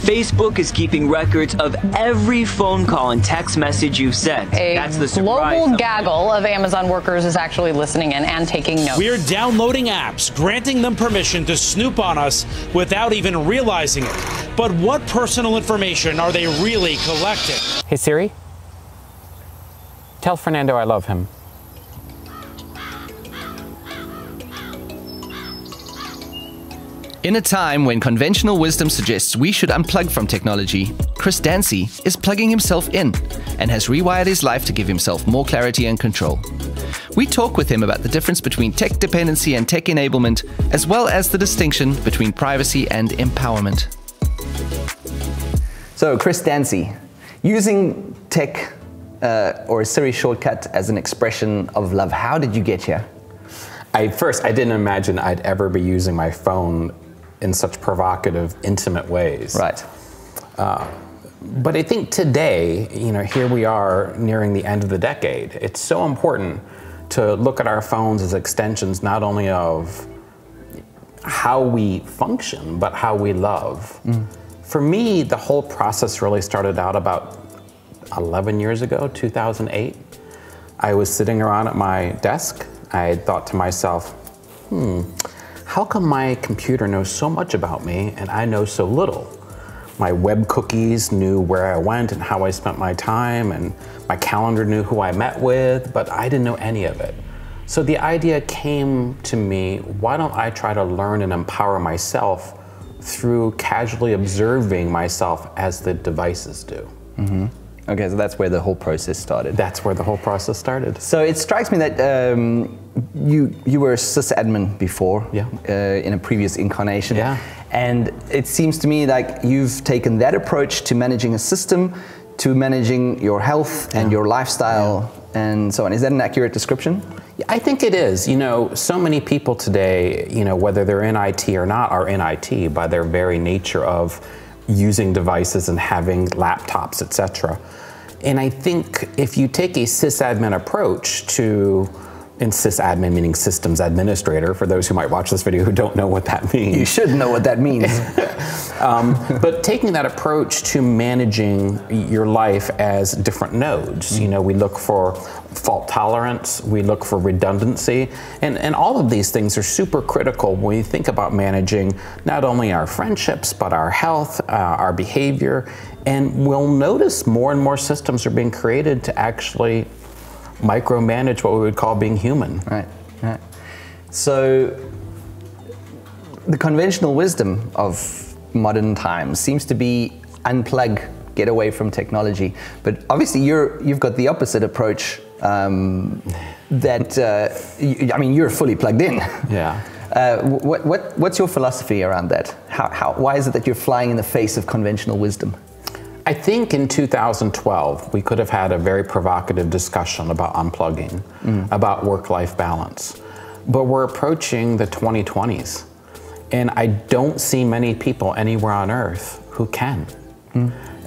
Facebook is keeping records of every phone call and text message you've sent. That's the surprise. Global gaggle of Amazon workers is actually listening in and taking notes. We're downloading apps, granting them permission to snoop on us without even realizing it. But what personal information are they really collecting? Hey Siri, tell Fernando I love him. In a time when conventional wisdom suggests we should unplug from technology, Chris Dancy is plugging himself in and has rewired his life to give himself more clarity and control. We talk with him about the difference between tech dependency and tech enablement, as well as the distinction between privacy and empowerment. So, Chris Dancy, using tech or a Siri shortcut as an expression of love, how did you get here? First, I didn't imagine I'd ever be using my phone in such provocative, intimate ways. Right. But I think today, here we are nearing the end of the decade. It's so important to look at our phones as extensions not only of how we function, but how we love. For me, the whole process really started out about 11 years ago, 2008. I was sitting around at my desk. I thought to myself, how come my computer knows so much about me and I know so little? My web cookies knew where I went and how I spent my time, and my calendar knew who I met with, but I didn't know any of it. So the idea came to me, why don't I try to learn and empower myself through casually observing myself as the devices do. Okay, so that's where the whole process started. That's where the whole process started. So it strikes me that you were a sysadmin before, in a previous incarnation. And it seems to me like you've taken that approach to managing a system, to managing your health and your lifestyle and so on. Is that an accurate description? I think it is. So many people today, whether they're in IT or not, are in IT by their very nature of using devices and having laptops, etc. And I think if you take a sysadmin approach to, and sysadmin meaning systems administrator, for those who might watch this video who don't know what that means. You should know what that means. But taking that approach to managing your life as different nodes, we look for fault tolerance, we look for redundancy, and all of these things are super critical when we think about managing not only our friendships, but our health, our behavior, and we'll notice more and more systems are being created to actually micromanage what we would call being human. Right. So the conventional wisdom of modern times seems to be unplug, get away from technology. But obviously you've got the opposite approach you're fully plugged in. What's your philosophy around that? Why is it that you're flying in the face of conventional wisdom? I think in 2012, we could have had a very provocative discussion about unplugging, about work-life balance. But we're approaching the 2020s, and I don't see many people anywhere on Earth who can.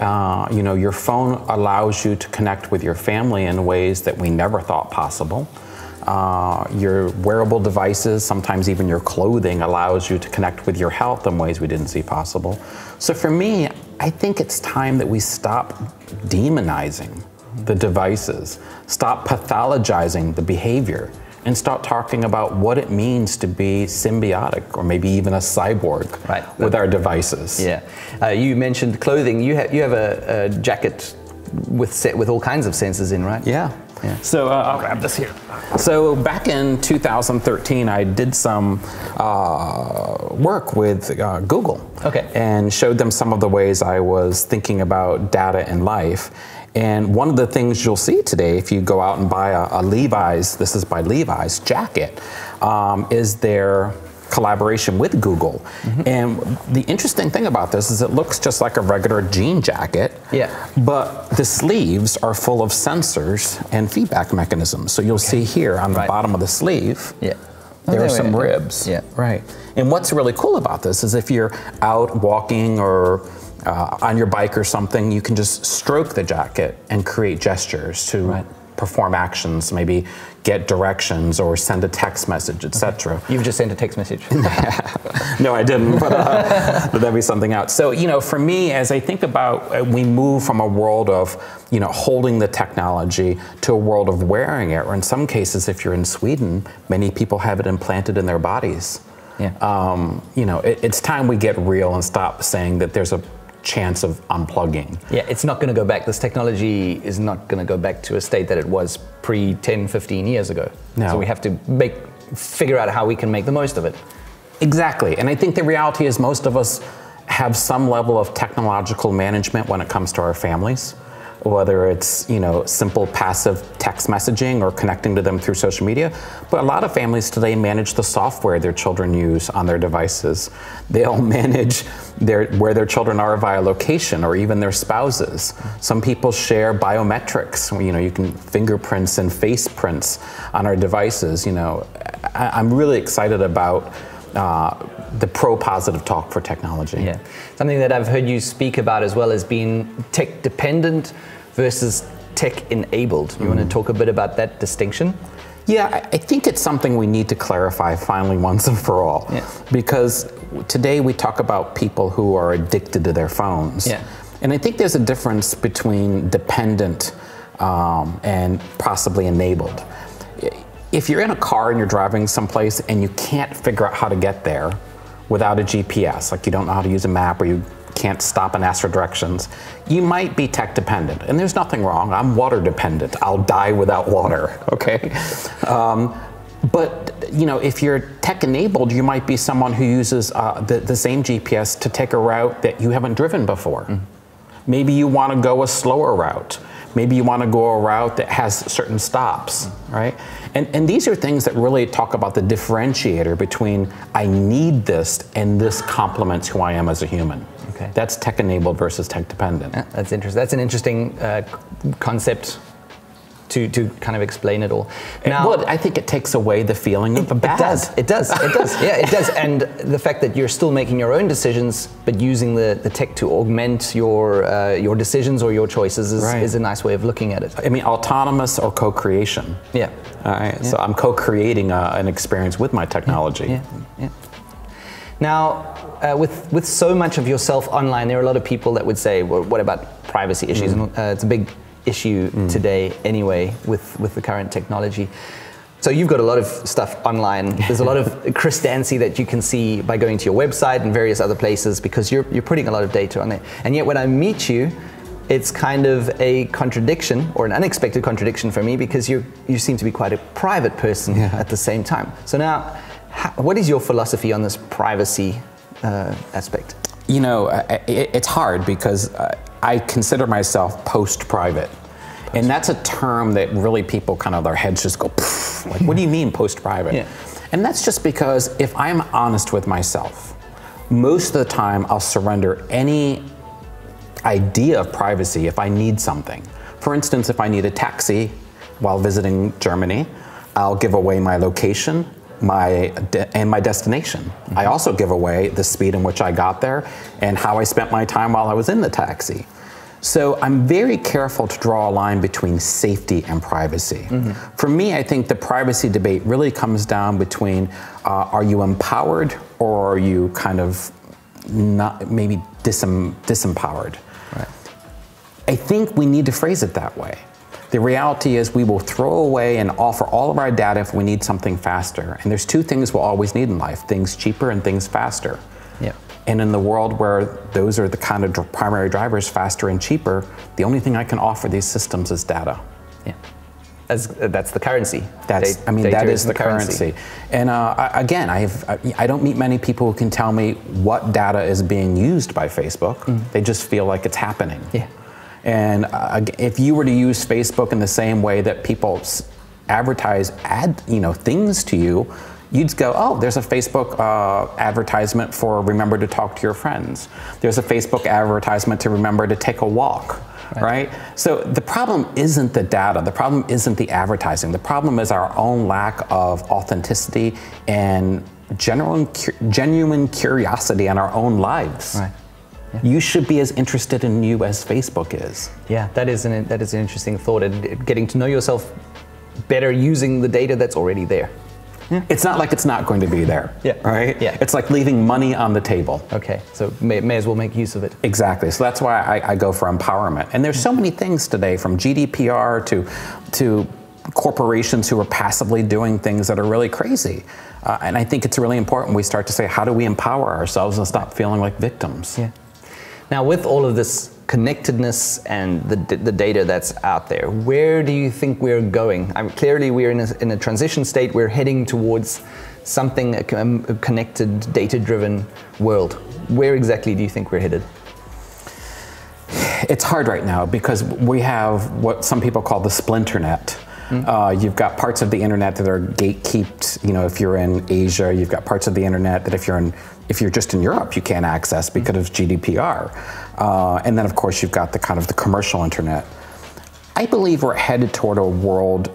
Your phone allows you to connect with your family in ways that we never thought possible. Your wearable devices, sometimes even your clothing, allows you to connect with your health in ways we didn't see possible. So for me, I think it's time that we stop demonizing the devices, stop pathologizing the behavior, and start talking about what it means to be symbiotic, or maybe even a cyborg with our devices. You mentioned clothing. You have a jacket with all kinds of sensors in, right? So I'll grab this here. So back in 2013, I did some work with Google, and showed them some of the ways I was thinking about data in life. And one of the things you'll see today, if you go out and buy a Levi's, this is by Levi's, jacket, is their collaboration with Google. And the interesting thing about this is it looks just like a regular jean jacket, but the sleeves are full of sensors and feedback mechanisms. So you'll see here on the bottom of the sleeve, there are some ribs. And what's really cool about this is if you're out walking or on your bike or something, you can just stroke the jacket and create gestures to perform actions, maybe get directions or send a text message, etc. You've just sent a text message. No, I didn't, but that'd be something else. So, for me, as I think about, we move from a world of, holding the technology to a world of wearing it, or in some cases, if you're in Sweden, many people have it implanted in their bodies. Yeah. It's time we get real and stop saying that there's a chance of unplugging. Yeah, it's not going to go back. This technology is not going to go back to a state that it was pre 10, 15 years ago. No. So we have to figure out how we can make the most of it. Exactly. And I think the reality is most of us have some level of technological management when it comes to our families, whether it's, simple passive text messaging or connecting to them through social media. But a lot of families today manage the software their children use on their devices. They'll manage where their children are via location or even their spouses. Some people share biometrics. You can fingerprints and face prints on our devices. I'm really excited about the pro-positive talk for technology. Yeah, something that I've heard you speak about as well as being tech-dependent versus tech-enabled. You want to talk a bit about that distinction? Yeah, I think it's something we need to clarify finally once and for all. Yeah. Because today we talk about people who are addicted to their phones. Yeah. And I think there's a difference between dependent and possibly enabled. If you're in a car and you're driving someplace and you can't figure out how to get there without a GPS, like you don't know how to use a map or you can't stop and ask for directions, you might be tech dependent. And there's nothing wrong. I'm water dependent. I'll die without water, okay? But if you're tech enabled, you might be someone who uses the same GPS to take a route that you haven't driven before. Maybe you want to go a slower route. Maybe you want to go a route that has certain stops, right? And these are things that really talk about the differentiator between I need this and this complements who I am as a human. Okay. That's tech-enabled versus tech-dependent. Yeah, that's interesting. That's an interesting concept to kind of explain it all. Now, well, I think it takes away the feeling of the bad. It does. Yeah, it does. And the fact that you're still making your own decisions, but using the tech to augment your decisions or your choices is a nice way of looking at it. I mean, autonomous or co-creation. Yeah. All right. Yeah. So I'm co-creating an experience with my technology. Yeah. Now, with so much of yourself online, there are a lot of people that would say, well, what about privacy issues? And it's a big issue today anyway with the current technology. So you've got a lot of stuff online. There's a lot of Chris Dancy that you can see by going to your website and various other places because you're putting a lot of data on there. And yet when I meet you, it's kind of a contradiction or an unexpected contradiction for me because you seem to be quite a private person at the same time. So now, what is your philosophy on this privacy aspect? It's hard because I consider myself post-private. And that's a term that really people their heads just go, poof, like, what do you mean post-private? Yeah. And that's just because if I'm honest with myself, most of the time I'll surrender any idea of privacy if I need something. For instance, if I need a taxi while visiting Germany, I'll give away my location and my destination. I also give away the speed in which I got there and how I spent my time while I was in the taxi. So I'm very careful to draw a line between safety and privacy. For me, I think the privacy debate really comes down between are you empowered or are you kind of not maybe disempowered? Right. I think we need to phrase it that way. The reality is we will throw away and offer all of our data if we need something faster. And there's two things we'll always need in life, things cheaper and things faster. Yeah. And in the world where those are the kind of primary drivers, faster and cheaper, the only thing I can offer these systems is data. Yeah. That's the currency. That is the currency. And again, I don't meet many people who can tell me what data is being used by Facebook. They just feel like it's happening. Yeah. And if you were to use Facebook in the same way that people advertise things to you, you'd go, oh, there's a Facebook advertisement for remember to talk to your friends. There's a Facebook advertisement to remember to take a walk, right? So the problem isn't the data. The problem isn't the advertising. The problem is our own lack of authenticity and genuine curiosity in our own lives. Right. You should be as interested in you as Facebook is. Yeah, that is an interesting thought, and getting to know yourself better using the data that's already there. Yeah. It's not like it's not going to be there, right? Yeah. It's like leaving money on the table. Okay, so may as well make use of it. Exactly, so that's why I go for empowerment. And there's so many things today, from GDPR to corporations who are passively doing things that are really crazy. And I think it's really important we start to say, how do we empower ourselves and stop feeling like victims? Yeah. Now, with all of this connectedness and the data that's out there, where do you think we're going? Clearly, we're in a transition state. We're heading towards something, a connected, data-driven world. Where exactly do you think we're headed? It's hard right now because we have what some people call the splinternet. You've got parts of the internet that are gatekept. You know, if you're in Asia, you've got parts of the internet that if you're just in Europe, you can't access because of GDPR. And then, of course, you've got the kind of the commercial internet. I believe we're headed toward a world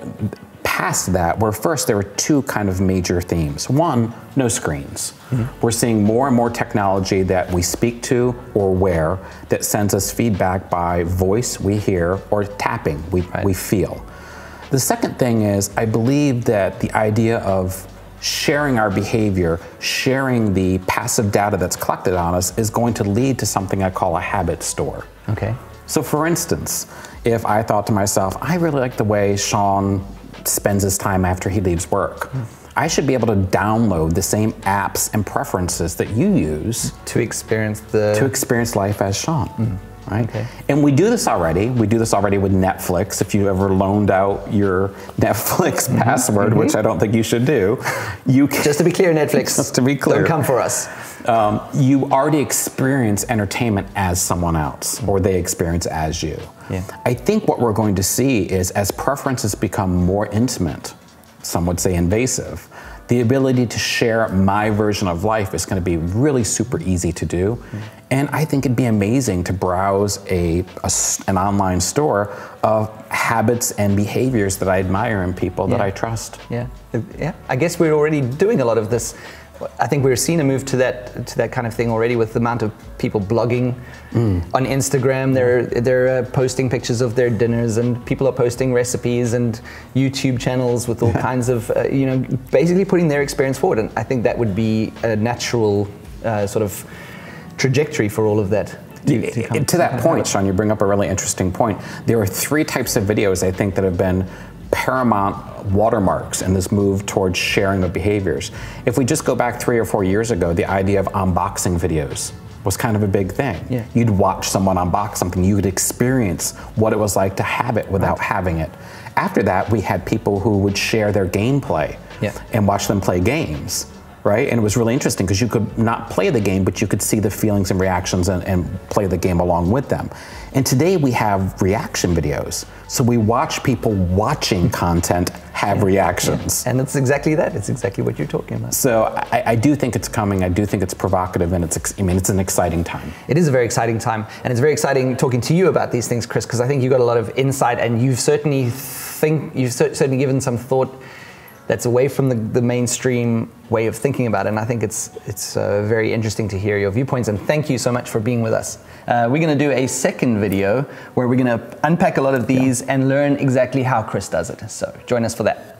past that, where first there are two kind of major themes. One, no screens. We're seeing more and more technology that we speak to or wear that sends us feedback by voice, we hear, or tapping, we feel. The second thing is, I believe that the idea of sharing our behavior, sharing the passive data that's collected on us, is going to lead to something I call a habit store. Okay. So for instance, if I thought to myself, I really like the way Sean spends his time after he leaves work, I should be able to download the same apps and preferences that you use to experience life as Sean. Right? Okay. And we do this already. We do this already with Netflix. If you ever loaned out your Netflix password, which I don't think you should do, you can, just to be clear, Netflix, just to be clear, don't come for us. You already experience entertainment as someone else, or they experience as you. Yeah. I think what we're going to see is, as preferences become more intimate, some would say invasive, the ability to share my version of life is going to be really super easy to do. And I think it'd be amazing to browse an online store of habits and behaviors that I admire in people that I trust. Yeah, I guess we're already doing a lot of this. I think we're seeing a move to that kind of thing already, with the amount of people blogging on Instagram. They're posting pictures of their dinners, and people are posting recipes, and YouTube channels with all kinds of basically putting their experience forward. And I think that would be a natural sort of trajectory for all of that. To that point, Sean, you bring up a really interesting point. There are three types of videos, I think, that have been paramount watermarks in this move towards sharing of behaviors. If we just go back 3 or 4 years ago, the idea of unboxing videos was kind of a big thing. Yeah. You'd watch someone unbox something, you would experience what it was like to have it without having it. After that, we had people who would share their gameplay and watch them play games. Right? And it was really interesting because you could not play the game, but you could see the feelings and reactions and play the game along with them. And today we have reaction videos. So we watch people watching content have reactions. And it's exactly that. It's exactly what you're talking about. So I do think it's coming. I do think it's provocative, and it's an exciting time. It is a very exciting time. And it's very exciting talking to you about these things, Chris, because I think you've got a lot of insight, and you've certainly given some thought that's away from the mainstream way of thinking about it. And I think it's very interesting to hear your viewpoints, and thank you so much for being with us. We're going to do a second video where we're going to unpack a lot of these and learn exactly how Chris does it. So join us for that.